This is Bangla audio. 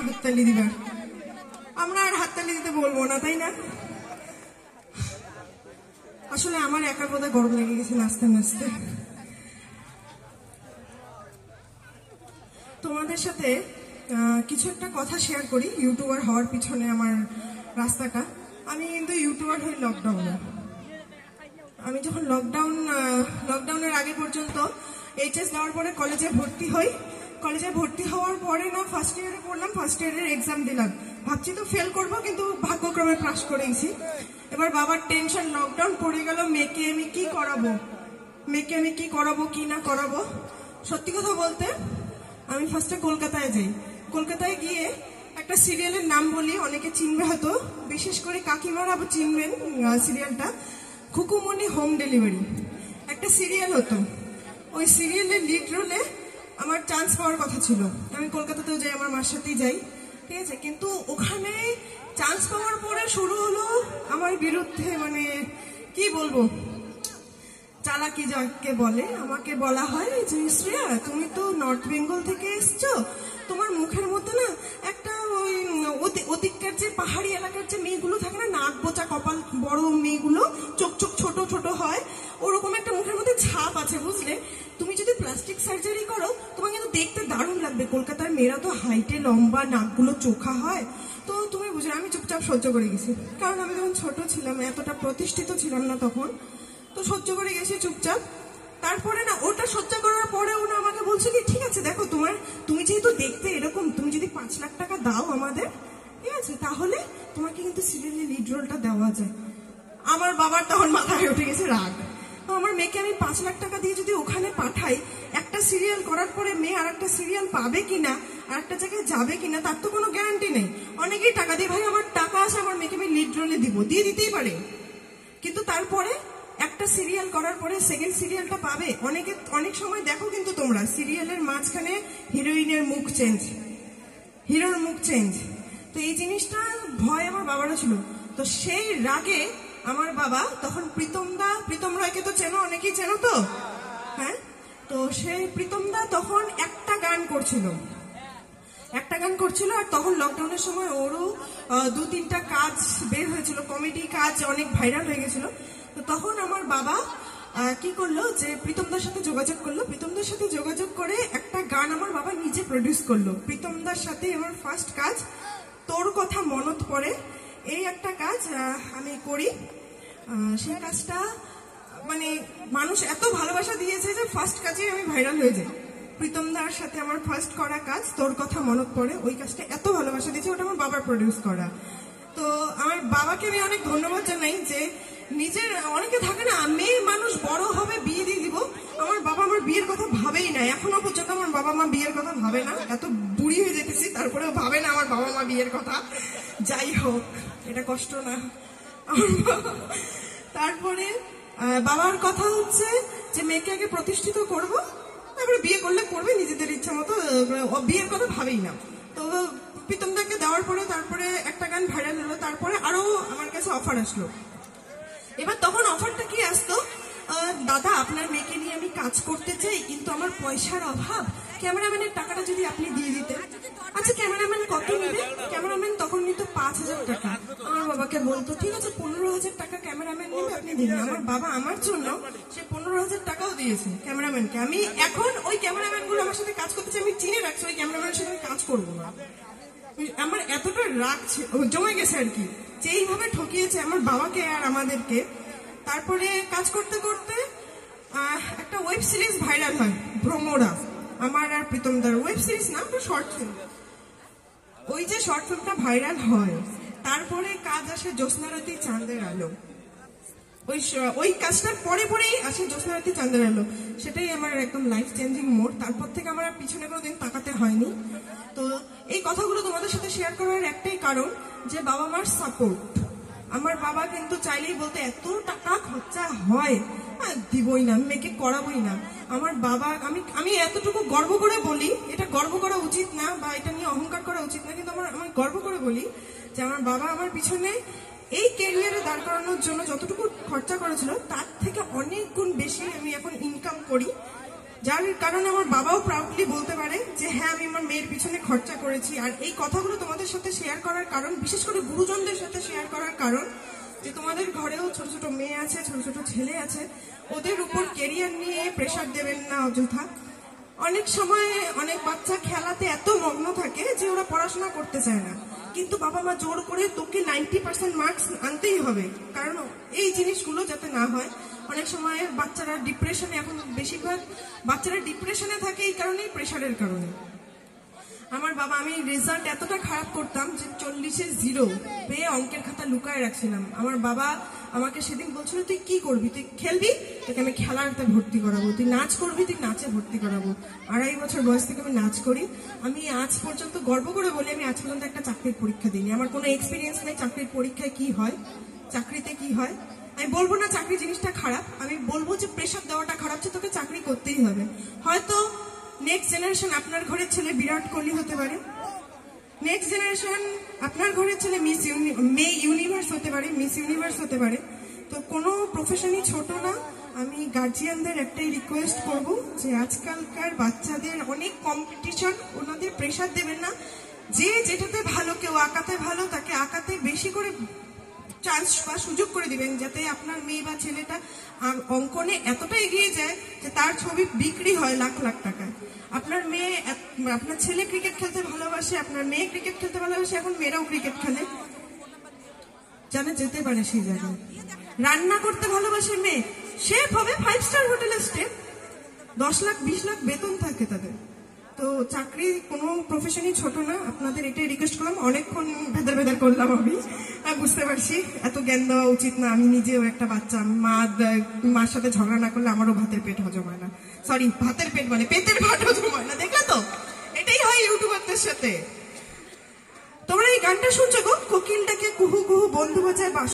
হাততালি দিবার। আমরা আর হাততালি দিতে বলবো না, তাই না? আসলে আমার একার বোধহয় গরম লেগে গেছে নাচতে নাচতে। তোমাদের সাথে কিছু একটা কথা শেয়ার করি। ইউটিউবার হওয়ার পিছনে আমার রাস্তাটা। আমি কিন্তু ইউটিউবার হই লকডাউনে। আমি যখন লকডাউনের আগে পর্যন্ত এইচএস দেওয়ার পরে কলেজে ভর্তি হই। কলেজে ভর্তি হওয়ার পরে না ফার্স্ট ইয়ারে পড়লাম, ফার্স্ট ইয়ারের এক্সাম দিলাম। ভাবছি তো ফেল করবো, কিন্তু ভাগ্যক্রমে পাস করেছি। এবার বাবার টেনশন, লকডাউন পড়ে গেল, মেয়েকে আমি কি করাবো কি না করাবো। সত্যি কথা বলতে আমি ফার্স্টে কলকাতায় যাই। কলকাতায় গিয়ে একটা সিরিয়ালের নাম বলি, অনেকে চিনবে হয়তো, বিশেষ করে কাকিমারা চিনবেন সিরিয়ালটা, খুকুমনি হোম ডেলিভারি একটা সিরিয়াল হতো। ওই সিরিয়ালের লিড রোলে আমার চান্স পাওয়ার কথা ছিল। আমি কলকাতাতেও যাই, আমার মার সাথেই যাই, ঠিক আছে। কিন্তু ওখানে চান্স পাওয়ার পরে শুরু হলো আমার বিরুদ্ধে, মানে কি বলবো, চালাকি যাকে বলে। আমাকে বলা হয় যে শ্রেয়া, তুমি তো নর্থ বেঙ্গল থেকে এসছো, তোমার মুখের মধ্যে না একটা ওই ওদিককার যে পাহাড়ি এলাকার যে মেয়েগুলো থাকে না, নাক বোচা কপাল বড় মেয়েগুলো, চোখ চোখ ছোট ছোট হয়, ওরকম একটা মুখের মধ্যে ছাপ আছে, বুঝলে। তুমি যদি প্লাস্টিক সার্জারি করো তোমার কিন্তু দেখতে দারুণ লাগবে। কলকাতার মেয়েরা তো হাইটে লম্বা, নাকগুলো চোখা হয়, তো তুমি বুঝলে। আমি চুপচাপ সহ্য করে গেছি, কারণ আমি যখন ছোট ছিলাম, এতটা প্রতিষ্ঠিত ছিলাম না তখন, তো সহ্য করে গেছি চুপচাপ। তারপরে না ওটা সহ্য করার পরে ওরা আমাকে বলছে কি, ঠিক আছে দেখো, তুমি যেহেতু দেখতে এরকম, তুমি যদি 5 লাখ টাকা দাও আমাদের, ঠিক আছে, তাহলে তোমাকে কিন্তু সিরিয়ালের লিড রোলটা দেওয়া যায়। আমার বাবার তখন মাথায় উঠে গেছে রাগ। আমার মেয়েকে আমি 5 লাখ টাকা দিয়ে যদি ওখানে পাঠাই, একটা সিরিয়াল করার পরে মেয়ে আর একটা সিরিয়াল পাবে কিনা, আর একটা জায়গায় যাবে কিনা, তার তো কোনো গ্যারান্টি নেই। অনেকেই টাকা দিয়ে, ভাই আমার টাকা আছে, আমার মেয়েকে আমি লিড রোলে দিয়ে দিতেই পারে, কিন্তু তারপরে একটা সিরিয়াল করার পরে সেকেন্ড সিরিয়ালটা পাবে। অনেক সময় দেখো কিন্তু তোমরা সিরিয়ালের মাঝখানে হিরোইনের মুখ চেঞ্জ, হিরোর মুখ চেঞ্জ। তো এই জিনিসটা ভয় আমার বাবারও ছিল। তো সেই রাগে আমার বাবা তখন প্রীতম রায়কে তো চেনো, অনেকেই চেনো তো, হ্যাঁ। তো সেই প্রীতমদা তখন একটা গান করছিল, আর তখন লকডাউনের সময় ওরও 2-3টা কাজ বের হয়েছিল, কমেডি কাজ অনেক ভাইরাল হয়ে গেছিল। তো তখন আমার বাবা কি করলো, যে প্রীতমদার সাথে যোগাযোগ করলো। প্রীতমদার সাথে যোগাযোগ করে একটা গান আমার বাবা নিজে প্রডিউস করলো। প্রীতমদার সাথে আমার ফার্স্ট কাজ তোর কথা মনত পড়ে, এই একটা কাজ আমি করি। সেই কাজটা মানে মানুষ এত ভালোবাসা দিয়েছে যে ফার্স্ট কাজেই আমি ভাইরাল হয়ে যাই। প্রীতমদার সাথে আমার ফার্স্ট করা কাজ তোর কথা মনত পড়ে, ওই কাজটা এত ভালোবাসা দিয়েছে, ওটা আমার বাবার প্রডিউস করা। তো আমার বাবাকে আমি অনেক ধন্যবাদ জানাই যে নিজের, অনেকে থাকে না মেয়ে মানুষ বড় হবে বিয়ে দিয়ে দিব, আমার বাবা আমার বিয়ের কথা ভাবেই না, এখনো পর্যন্ত আমার বাবা মা বিয়ের কথা ভাবে না। এত বুড়ি হয়ে যেতেছি তারপরেও ভাবে না আমার বাবা মা বিয়ের কথা। যাই হোক, এটা কষ্ট না। তারপরে বাবার কথা হচ্ছে যে মেয়েকে আগে প্রতিষ্ঠিত করব, তারপরে বিয়ে করলে করবে নিজেদের ইচ্ছা মতো, বিয়ের কথা ভাবেই না। তো প্রীতমদাকে দেওয়ার পরে তারপরে একটা গান ভাইরাল হলো, তারপরে আরো আমার কাছে অফার আসলো। এবার তখন অফারটা কি আসতো, দাদা আপনার মেয়েকে নিয়ে আমি কাজ করতে চাই, কিন্তু আমার পয়সার অভাব, ক্যামেরাম্যানের টাকাটা যদি আপনি দিয়ে দিতেন। আচ্ছা ক্যামেরাম্যান কত নেবে? ক্যামেরাম্যান তখন নিত 5,000 টাকা। আমার বাবাকে বলতো ঠিক আছে 15,000 টাকা ক্যামেরাম্যান নেবে, আপনি দিন। আমার বাবা আমার জন্য সে 15,000 টাকাও দিয়েছে ক্যামেরাম্যানকে। আমি এখন ওই ক্যামেরাম্যান গুলো আমার সাথে কাজ করতেছে, আমি চিনে রাখছি, ওই ক্যামেরাম্যানের সাথে কাজ করবো না। আমার এতটা রাগ জমে গেছে আর কি, যে এইভাবে ঠকিয়েছে আমার বাবাকে আর আমাদেরকে। তারপরে কাজ করতে করতে একটা ওয়েব সিরিজ ভাইরাল হয়, ভ্রমরা, আমার আর প্রীতমদার। ওয়েব সিরিজ না, শর্ট ফিল্ম। ওই যে শর্ট ফিল্মটা ভাইরাল হয়, তারপরে কাজ আসে জ্যোৎস্নারাতি চাঁদের আলো। ওই কাজটার পরেই আসে জ্যোৎস্নারাতি চাঁদের আলো। সেটাই আমার একদম লাইফ চেঞ্জিং মোড়। তারপর থেকে আমার পিছনে কোনোদিন তাকাতে হয়নি। তো এই কথাগুলো তোমাদের সাথে শেয়ার করার একটাই কারণ, যে বাবা মার সাপোর্ট। আমার বাবা কিন্তু চাইলেই বলতে এত টাকা খরচা হয়, দিবই না, মেয়েকে করাবই না। আমার বাবা, আমি এতটুকু গর্ব করে বলি, এটা গর্ব করা উচিত না বা এটা নিয়ে অহংকার করা উচিত না, কিন্তু আমি গর্ব করে বলি যে আমার বাবা আমার পিছনে এই ক্যারিয়ারে দাঁড় করানোর জন্য যতটুকু খরচা করেছিল তার থেকে অনেক গুণ বেশি আমি এখন ইনকাম করি, যার কারণে আমার বাবাও প্রাউডলি বলতে পারে যে হ্যাঁ আমি আমার মেয়ের পিছনে খরচা করেছি। আর এই কথাগুলো তোমাদের সাথে শেয়ার করার কারণ, বিশেষ করে গুরুজনদের সাথে শেয়ার করার কারণ, যে তোমাদের ঘরেও ছোট ছোট মেয়ে আছে, ছোট ছোট ছেলে আছে, ওদের উপর কেরিয়ার নিয়ে প্রেশার দেবেন না অযথা। অনেক সময় অনেক বাচ্চা খেলাতে এত মগ্ন থাকে যে ওরা পড়াশোনা করতে চায় না, কিন্তু বাবা মা জোর করে তোকে 90% মার্কস আনতেই হবে, কারণ এই জিনিসগুলো যাতে না হয়। অনেক সময় বাচ্চারা ডিপ্রেশনে, এখন বেশিরভাগ বাচ্চারা ডিপ্রেশনে থাকে এই কারণেই, প্রেশারের কারণে। আমার বাবা, আমি রেজাল্ট এতটা খারাপ করতাম যে 40-এ 0 পেয়ে অঙ্কের খাতা লুকায় রাখছিলাম। আমার বাবা আমাকে সেদিন বলছিল তুই কি করবি, তুই খেলবি, তোকে আমি খেলাতে ভর্তি করাবো, তুই নাচ করবি, তুই নাচে ভর্তি করাবো। 2.5 বছর বয়স থেকে আমি নাচ করি। আমি আজ পর্যন্ত গর্ব করে বলি আমি আজ পর্যন্ত একটা চাকরির পরীক্ষা দিইনি। আমার কোনো এক্সপিরিয়েন্স নেই চাকরির পরীক্ষায় কি হয়, চাকরিতে কি হয়। আমি বলবো না চাকরি জিনিসটা খারাপ, আমি বলবো যে প্রেশার দেওয়াটা খারাপ, যে তোকে চাকরি করতেই হবে। হয়তো নেক্সট জেনারেশন আপনার ঘরের ছেলে বিরাট কোহলি হতে পারে, নেক্সট জেনারেশন আপনার ঘরের ছেলে মে ইউনিভার্স হতে পারে, মিস ইউনিভার্স হতে পারে। তো কোনো প্রফেশনই ছোট না। আমি গার্জিয়ানদের একটাই রিকোয়েস্ট করব যে আজকালকার বাচ্চাদের অনেক কম্পিটিশন, ওনাদের প্রেশার দেবেন না। যে যেটাতে ভালো, কেউ আঁকাতে ভালো, তাকে আঁকাতে বেশি করে চান্স বা সুযোগ করে দিবেন, যাতে আপনার মেয়ে বা ছেলেটা অঙ্কনে এতটা এগিয়ে যায় যে তার ছবি বিক্রি হয় লাখ লাখ টাকায়। আপনার ছেলে ক্রিকেট খেলতে ভালোবাসে, আপনার মেয়ে ক্রিকেট খেলতে ভালোবাসে, এখন মেয়েরাও ক্রিকেট খেলে, জানে যেতে পারে সেই জায়গায়। রান্না করতে ভালোবাসে মেয়ে, শেফ হবে 5 স্টার হোটেলের স্টেপ, 10 লাখ 20 লাখ বেতন থাকে তাদের। তো চাকরি কোনো প্রফেশনই ছোট না, আপনাদের এটাই রিকোয়েস্ট করলাম। অনেকক্ষণ ভেদার করলাম আমি, বুঝতে পারছি এত জ্ঞান দেওয়া উচিত না। আমি নিজেও একটা বাচ্চা, মার সাথে ঝগড়া না করলে আমারও ভাতের পেট হজম হয় না, সরি ভাতের পেট মানে পেটের ভাত হজম হয় না। দেখলে তো, এটাই হয় ইউটিউবারদের সাথে। তোমরা এই গানটা শুনছো গো, কোকিলটাকে কুহু কুহু বন্ধু বাজায়